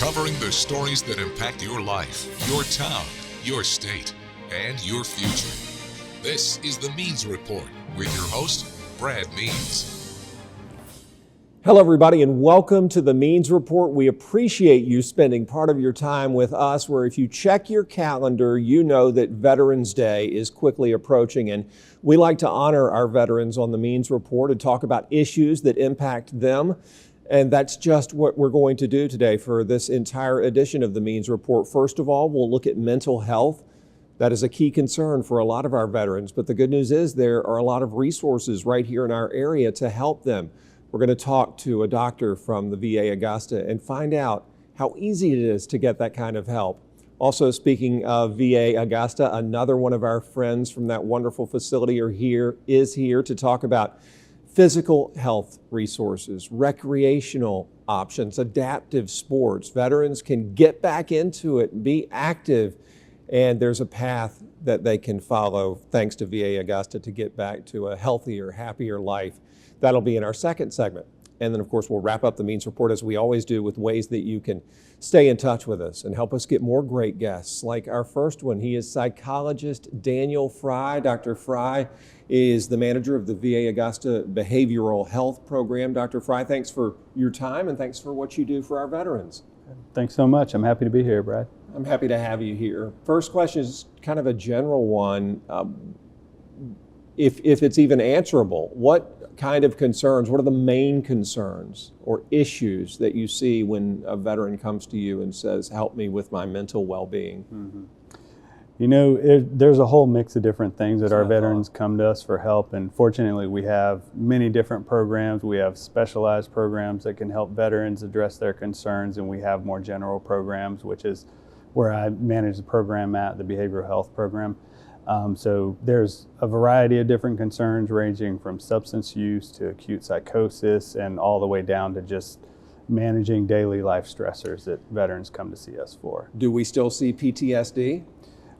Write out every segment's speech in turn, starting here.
covering the stories that impact your life, your town, your state, and your future. This is the Means Report with your host, Brad Means. Hello, everybody, and welcome to the Means Report. We appreciate you spending part of your time with us, where if you check your calendar, you know that Veterans Day is quickly approaching, and we like to honor our veterans on the Means Report and talk about issues that impact them. And that's just what we're going to do today for this entire edition of the Means Report. First of all, we'll look at mental health. That is a key concern for a lot of our veterans, but the good news is there are a lot of resources right here in our area to help them. We're going to talk to a doctor from the VA Augusta and find out how easy it is to get that kind of help. Also, speaking of VA Augusta, another one of our friends from that wonderful facility is here to talk about physical health resources, recreational options, adaptive sports. Veterans can get back into it, be active, and there's a path that they can follow thanks to VA Augusta to get back to a healthier, happier life. That'll be in our second segment. And then, of course, we'll wrap up the Means Report as we always do with ways that you can stay in touch with us and help us get more great guests like our first one. He is psychologist Daniel Fry. Dr. Fry is the manager of the VA Augusta Behavioral Health Program. Dr. Fry, thanks for your time and thanks for what you do for our veterans. Thanks so much. I'm happy to be here, Brad. I'm happy to have you here. First question is kind of a general one. If it's even answerable, what kind of concerns, what are the main concerns or issues that you see when a veteran comes to you and says, help me with my mental well-being? Mm-hmm. You know, there's a whole mix of different things that our veterans come to us for help, and fortunately we have many different programs. We have specialized programs that can help veterans address their concerns, and we have more general programs, which is where I manage the program at, the behavioral health program. So there's a variety of different concerns ranging from substance use to acute psychosis and all the way down to just managing daily life stressors that veterans come to see us for. Do we still see PTSD?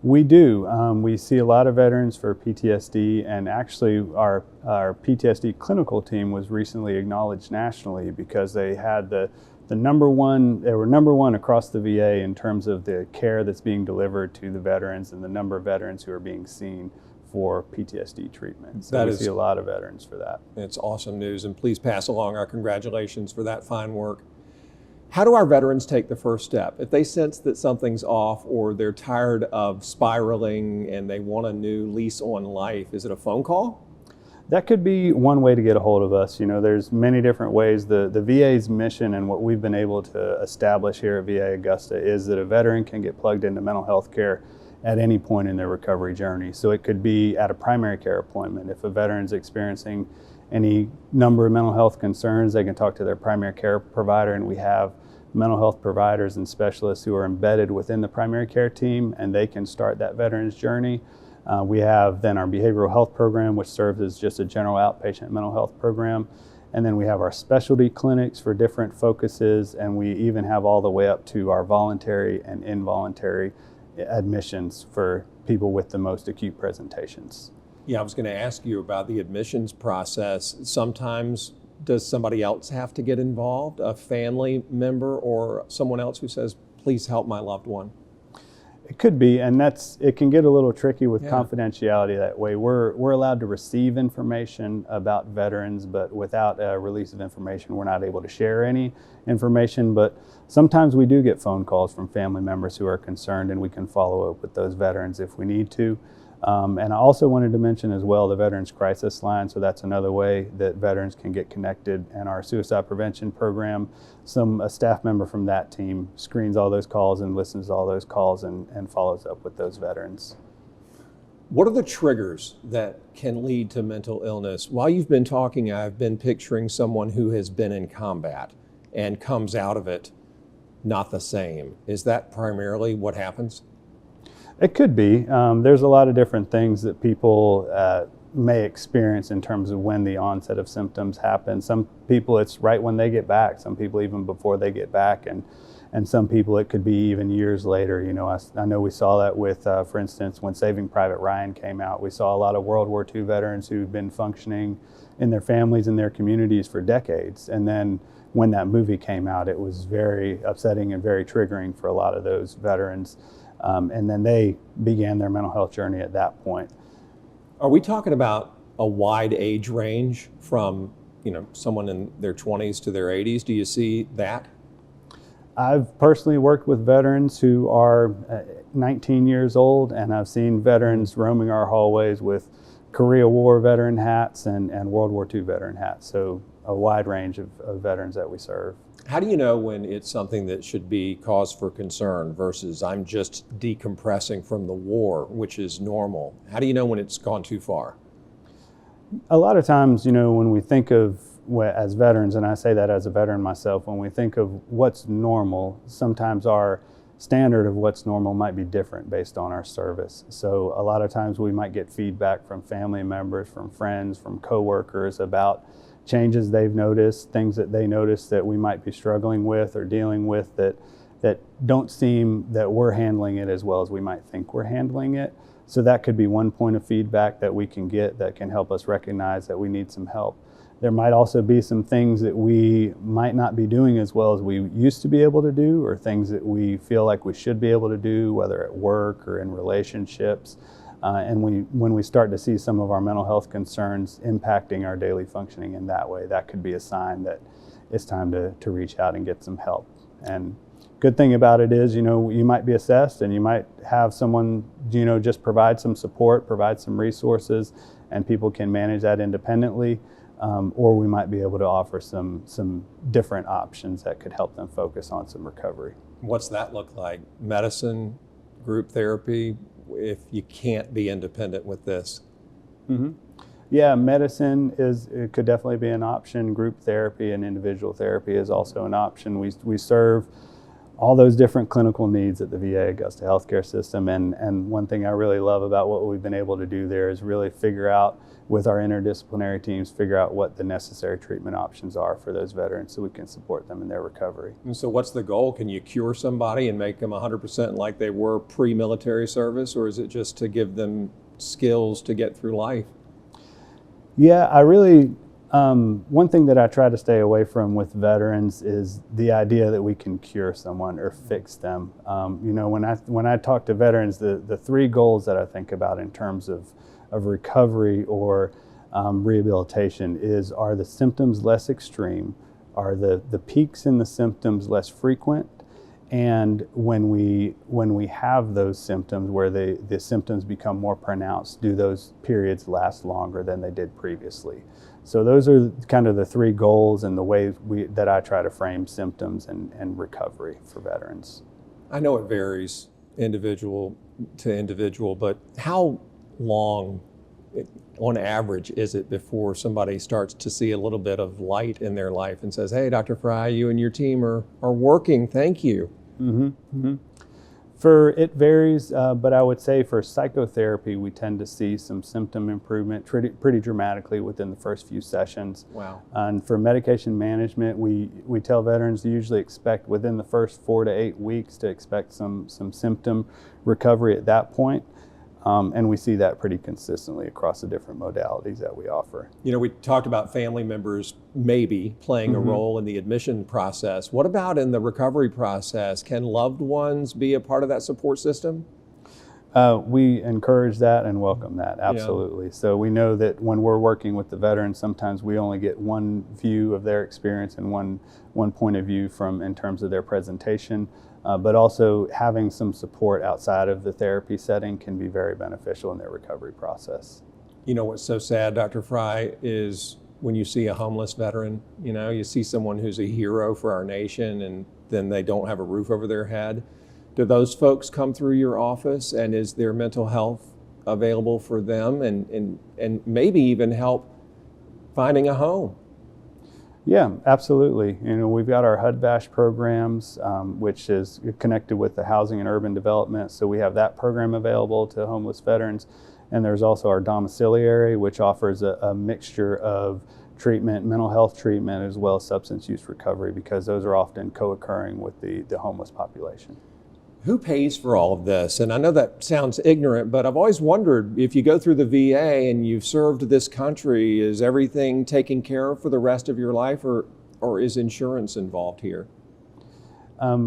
We do. We see a lot of veterans for PTSD, and actually our PTSD clinical team was recently acknowledged nationally because they had they were number one across the VA in terms of the care that's being delivered to the veterans and the number of veterans who are being seen for PTSD treatment. So we see a lot of veterans for that. It's awesome news, and please pass along our congratulations for that fine work. How do our veterans take the first step? If they sense that something's off or they're tired of spiraling and they want a new lease on life, is it a phone call? That could be one way to get a hold of us. You know, there's many different ways. The VA's mission and what we've been able to establish here at VA Augusta is that a veteran can get plugged into mental health care at any point in their recovery journey. So it could be at a primary care appointment. If a veteran's experiencing any number of mental health concerns, they can talk to their primary care provider, and we have mental health providers and specialists who are embedded within the primary care team, and they can start that veteran's journey. We have then our behavioral health program, which serves as just a general outpatient mental health program. And then we have our specialty clinics for different focuses, and we even have all the way up to our voluntary and involuntary admissions for people with the most acute presentations. Yeah, I was going to ask you about the admissions process. Sometimes does somebody else have to get involved, a family member or someone else who says, please help my loved one? It could be, and it can get a little tricky with confidentiality that way. We're allowed to receive information about veterans, but without a release of information, we're not able to share any information. But sometimes we do get phone calls from family members who are concerned, and we can follow up with those veterans if we need to. And I also wanted to mention as well the Veterans Crisis Line, so that's another way that veterans can get connected. And our suicide prevention program, a staff member from that team screens all those calls and listens to all those calls and follows up with those veterans. What are the triggers that can lead to mental illness? While you've been talking, I've been picturing someone who has been in combat and comes out of it not the same. Is that primarily what happens? It could be. There's a lot of different things that people may experience in terms of when the onset of symptoms happen. Some people it's right when they get back, some people even before they get back, and some people it could be even years later. You know, I know we saw that with, for instance, when Saving Private Ryan came out, we saw a lot of World War II veterans who'd been functioning in their families and their communities for decades, and then when that movie came out, it was very upsetting and very triggering for a lot of those veterans. And then they began their mental health journey at that point. Are we talking about a wide age range from, someone in their 20s to their 80s? Do you see that? I've personally worked with veterans who are 19 years old, and I've seen veterans roaming our hallways with Korea War veteran hats and World War II veteran hats. So a wide range of veterans that we serve. How do you know when it's something that should be cause for concern versus I'm just decompressing from the war, which is normal? How do you know when it's gone too far? A lot of times, when we think of, as veterans, and I say that as a veteran myself, when we think of what's normal, sometimes our standard of what's normal might be different based on our service. So a lot of times we might get feedback from family members, from friends, from coworkers about changes they've noticed, things that they notice that we might be struggling with or dealing with that don't seem that we're handling it as well as we might think we're handling it. So that could be one point of feedback that we can get that can help us recognize that we need some help. There might also be some things that we might not be doing as well as we used to be able to do, or things that we feel like we should be able to do, whether at work or in relationships. And when we start to see some of our mental health concerns impacting our daily functioning in that way, that could be a sign that it's time to reach out and get some help. And good thing about it is, you might be assessed and you might have someone, just provide some support, provide some resources, and people can manage that independently. Or we might be able to offer some different options that could help them focus on some recovery. What's that look like? Medicine, group therapy, if you can't be independent with this? Mm-hmm. Yeah, medicine it could definitely be an option. Group therapy and individual therapy is also an option. We serve all those different clinical needs at the VA Augusta healthcare system. And one thing I really love about what we've been able to do there is really figure out, with our interdisciplinary teams, figure out what the necessary treatment options are for those veterans so we can support them in their recovery. And so what's the goal? Can you cure somebody and make them 100% like they were pre-military service, or is it just to give them skills to get through life? Yeah, I really, one thing that I try to stay away from with veterans is the idea that we can cure someone or fix them. When I talk to veterans, the three goals that I think about in terms of recovery or rehabilitation are the symptoms less extreme, are the peaks in the symptoms less frequent, and when we have those symptoms where the symptoms become more pronounced, do those periods last longer than they did previously? So those are kind of the three goals and the ways that I try to frame symptoms and recovery for veterans. I know it varies individual to individual, but how long, on average, is it before somebody starts to see a little bit of light in their life and says, hey, Dr. Fry, you and your team are working, thank you? Mm-hmm. Mm-hmm. It varies, but I would say for psychotherapy, we tend to see some symptom improvement pretty dramatically within the first few sessions. Wow. And for medication management, we tell veterans to usually expect within the first 4 to 8 weeks to expect some symptom recovery at that point. And we see that pretty consistently across the different modalities that we offer. We talked about family members maybe playing a role in the admission process. What about in the recovery process? Can loved ones be a part of that support system? We encourage that and welcome that, absolutely. Yeah. So we know that when we're working with the veterans, sometimes we only get one view of their experience and one point of view in terms of their presentation. But also having some support outside of the therapy setting can be very beneficial in their recovery process. What's so sad, Dr. Fry, is when you see a homeless veteran, you see someone who's a hero for our nation and then they don't have a roof over their head. Do those folks come through your office, and is their mental health available for them and maybe even help finding a home? Yeah, absolutely. We've got our HUD-VASH programs, which is connected with the Housing and Urban Development. So we have that program available to homeless veterans. And there's also our domiciliary, which offers a mixture of treatment, mental health treatment, as well as substance use recovery, because those are often co-occurring with the homeless population. Who pays for all of this? And I know that sounds ignorant, but I've always wondered, if you go through the VA and you've served this country, is everything taken care of for the rest of your life, or or is insurance involved here?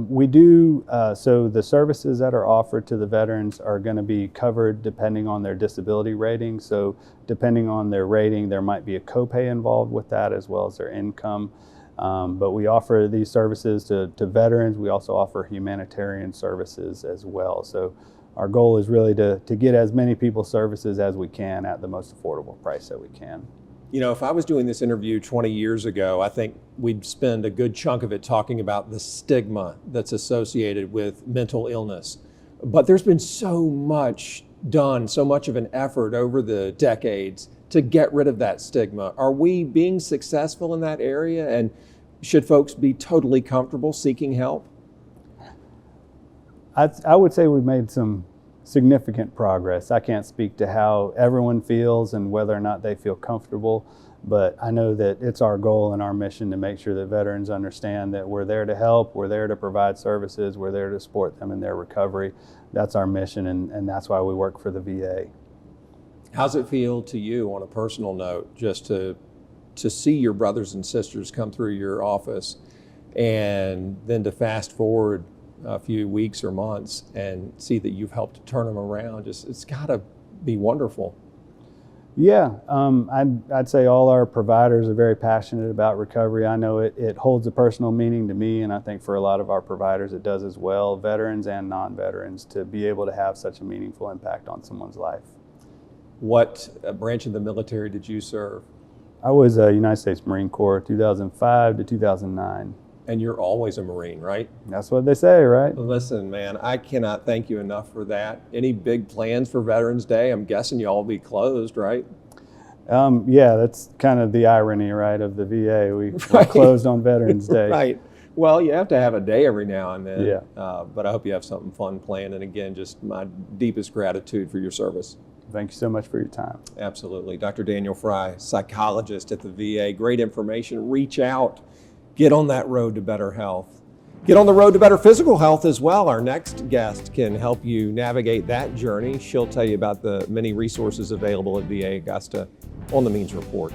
We do, so the services that are offered to the veterans are going to be covered depending on their disability rating. So depending on their rating, there might be a copay involved with that as well as their income. But we offer these services to veterans. We also offer humanitarian services as well. So our goal is really to get as many people services as we can at the most affordable price that we can. You know, if I was doing this interview 20 years ago, I think we'd spend a good chunk of it talking about the stigma that's associated with mental illness. But there's been so much done, so much of an effort over the decades to get rid of that stigma. Are we being successful in that area? And should folks be totally comfortable seeking help? I would say we've made some significant progress. I can't speak to how everyone feels and whether or not they feel comfortable, but I know that it's our goal and our mission to make sure that veterans understand that we're there to help, we're there to provide services, we're there to support them in their recovery. That's our mission, and that's why we work for the VA. How's it feel to you on a personal note just to see your brothers and sisters come through your office and then to fast forward a few weeks or months and see that you've helped turn them around? It's got to be wonderful. Yeah, I'd say all our providers are very passionate about recovery. I know it holds a personal meaning to me, and I think for a lot of our providers it does as well, veterans and non-veterans, to be able to have such a meaningful impact on someone's life. What branch of the military did you serve? I was a United States Marine Corps, 2005 to 2009. And you're always a Marine, right? That's what they say, right? Listen, man, I cannot thank you enough for that. Any big plans for Veterans Day? I'm guessing you all be closed, right? Yeah, that's kind of the irony, right, of the VA. We're closed on Veterans Day. Right. Well, you have to have a day every now and then. Yeah. But I hope you have something fun planned. And again, just my deepest gratitude for your service. Thank you so much for your time. Absolutely. Dr. Daniel Fry, psychologist at the VA. Great information. Reach out. Get on that road to better health. Get on the road to better physical health as well. Our next guest can help you navigate that journey. She'll tell you about the many resources available at VA Augusta on the Means Report.